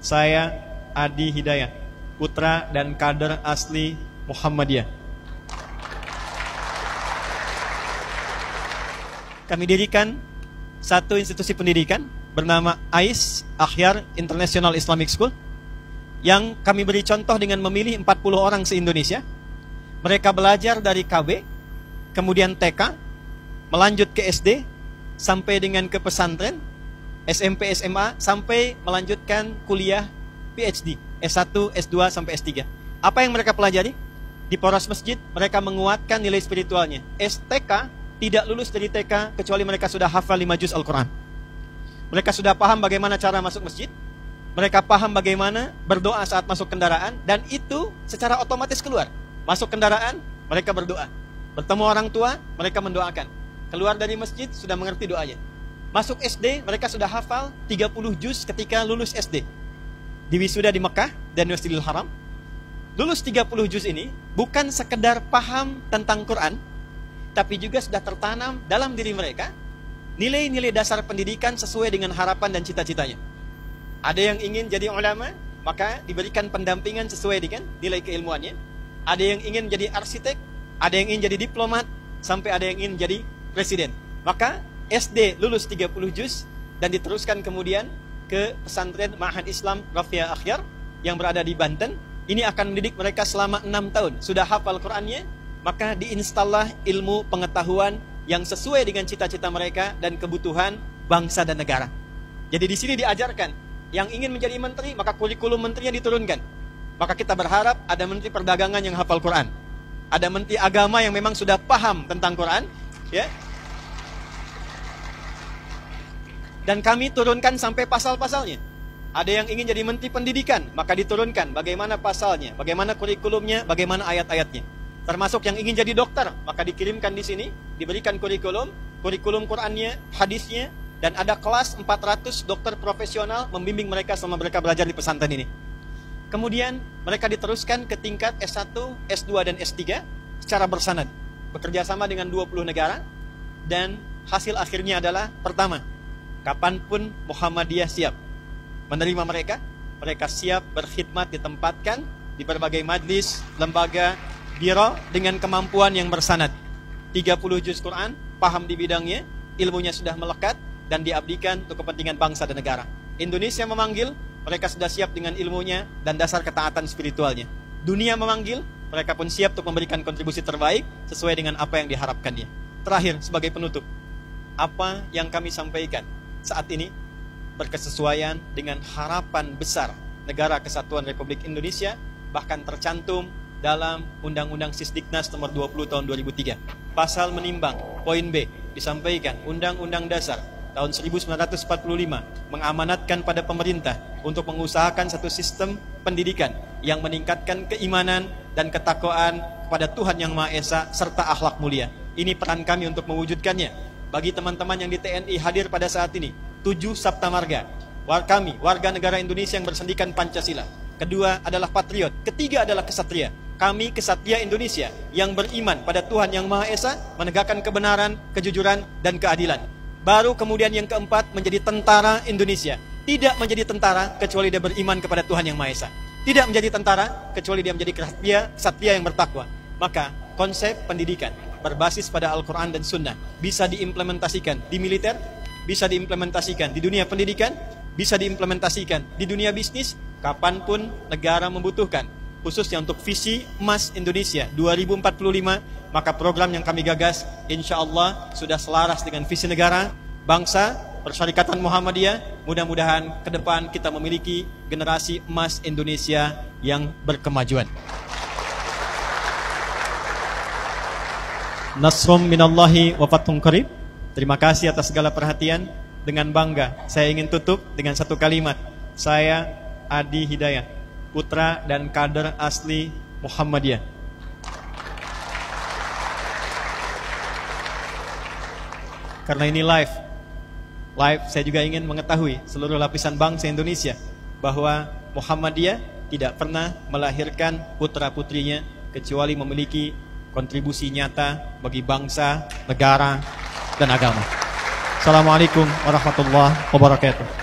Saya Adi Hidayat, putra dan kader asli Muhammadiyah. Kami dirikan satu institusi pendidikan bernama AIS, Akhyar International Islamic School, yang kami beri contoh dengan memilih 40 orang se-Indonesia. Mereka belajar dari KB, kemudian TK, melanjut ke SD, sampai dengan ke pesantren, SMP, SMA, sampai melanjutkan kuliah PhD, S1, S2, sampai S3. Apa yang mereka pelajari? Di poros masjid, mereka menguatkan nilai spiritualnya. STK tidak lulus dari TK, kecuali mereka sudah hafal 5 juz Al-Quran. Mereka sudah paham bagaimana cara masuk masjid, mereka paham bagaimana berdoa saat masuk kendaraan, dan itu secara otomatis keluar. Masuk kendaraan, mereka berdoa. Bertemu orang tua, mereka mendoakan. Keluar dari masjid, sudah mengerti doanya. Masuk SD, mereka sudah hafal 30 juz ketika lulus SD. Di wisuda di Mekah dan Masjidil Haram. Lulus 30 juz ini bukan sekedar paham tentang Quran, tapi juga sudah tertanam dalam diri mereka nilai-nilai dasar pendidikan sesuai dengan harapan dan cita-citanya. Ada yang ingin jadi ulama, maka diberikan pendampingan sesuai dengan nilai keilmuannya. Ada yang ingin jadi arsitek, ada yang ingin jadi diplomat, sampai ada yang ingin jadi presiden. Maka SD lulus 30 juz dan diteruskan kemudian ke pesantren Ma'had Islam Rafia Akhyar yang berada di Banten. Ini akan mendidik mereka selama 6 tahun. Sudah hafal Qurannya, maka diinstallah ilmu pengetahuan yang sesuai dengan cita-cita mereka dan kebutuhan bangsa dan negara. Jadi di sini diajarkan, yang ingin menjadi menteri, maka kurikulum menterinya diturunkan. Maka kita berharap ada menteri perdagangan yang hafal Quran, ada menteri agama yang memang sudah paham tentang Quran, ya. Dan kami turunkan sampai pasal-pasalnya. Ada yang ingin jadi menteri pendidikan, maka diturunkan bagaimana pasalnya, bagaimana kurikulumnya, bagaimana ayat-ayatnya. Termasuk yang ingin jadi dokter, maka dikirimkan di sini, diberikan kurikulum Qurannya, hadisnya, dan ada kelas 400 dokter profesional membimbing mereka selama mereka belajar di pesantren ini. Kemudian mereka diteruskan ke tingkat S1, S2, dan S3 secara bersanad, bekerja sama dengan 20 negara, dan hasil akhirnya adalah pertama, kapanpun Muhammadiyah siap menerima mereka, mereka siap berkhidmat ditempatkan di berbagai majlis, lembaga, biro dengan kemampuan yang bersanad. 30 juz Quran, paham di bidangnya, ilmunya sudah melekat, dan diabdikan untuk kepentingan bangsa dan negara. Indonesia memanggil, mereka sudah siap dengan ilmunya dan dasar ketaatan spiritualnya. Dunia memanggil, mereka pun siap untuk memberikan kontribusi terbaik sesuai dengan apa yang diharapkannya. Terakhir, sebagai penutup, apa yang kami sampaikan saat ini berkesesuaian dengan harapan besar Negara Kesatuan Republik Indonesia, bahkan tercantum dalam Undang-Undang Sisdiknas nomor 20 tahun 2003. Pasal menimbang, poin B, disampaikan Undang-Undang Dasar tahun 1945 mengamanatkan pada pemerintah untuk mengusahakan satu sistem pendidikan yang meningkatkan keimanan dan ketakwaan kepada Tuhan Yang Maha Esa serta akhlak mulia. Ini peran kami untuk mewujudkannya. Bagi teman-teman yang di TNI hadir pada saat ini, 7 Sabta Marga, kami warga negara Indonesia yang bersendikan Pancasila. Kedua adalah patriot, ketiga adalah kesatria. Kami kesatria Indonesia yang beriman pada Tuhan Yang Maha Esa, menegakkan kebenaran, kejujuran, dan keadilan. Baru kemudian yang keempat menjadi tentara Indonesia. Tidak menjadi tentara kecuali dia beriman kepada Tuhan Yang Maha Esa. Tidak menjadi tentara kecuali dia menjadi kesatria yang bertakwa. Maka konsep pendidikan berbasis pada Al-Quran dan Sunnah bisa diimplementasikan di militer, bisa diimplementasikan di dunia pendidikan, bisa diimplementasikan di dunia bisnis, kapanpun negara membutuhkan. Khususnya untuk visi emas Indonesia 2045, maka program yang kami gagas insya Allah sudah selaras dengan visi negara, bangsa, Persyarikatan Muhammadiyah. Mudah-mudahan ke depan kita memiliki generasi emas Indonesia yang berkemajuan. Nasrum minallahi wa fathun qarib. Terima kasih atas segala perhatian. Dengan bangga saya ingin tutup dengan satu kalimat. Saya Adi Hidayat, putra dan kader asli Muhammadiyah. Karena ini live, saya juga ingin mengetahui seluruh lapisan bangsa Indonesia bahwa Muhammadiyah tidak pernah melahirkan putra-putrinya kecuali memiliki kontribusi nyata bagi bangsa, negara, dan agama. Assalamualaikum warahmatullahi wabarakatuh.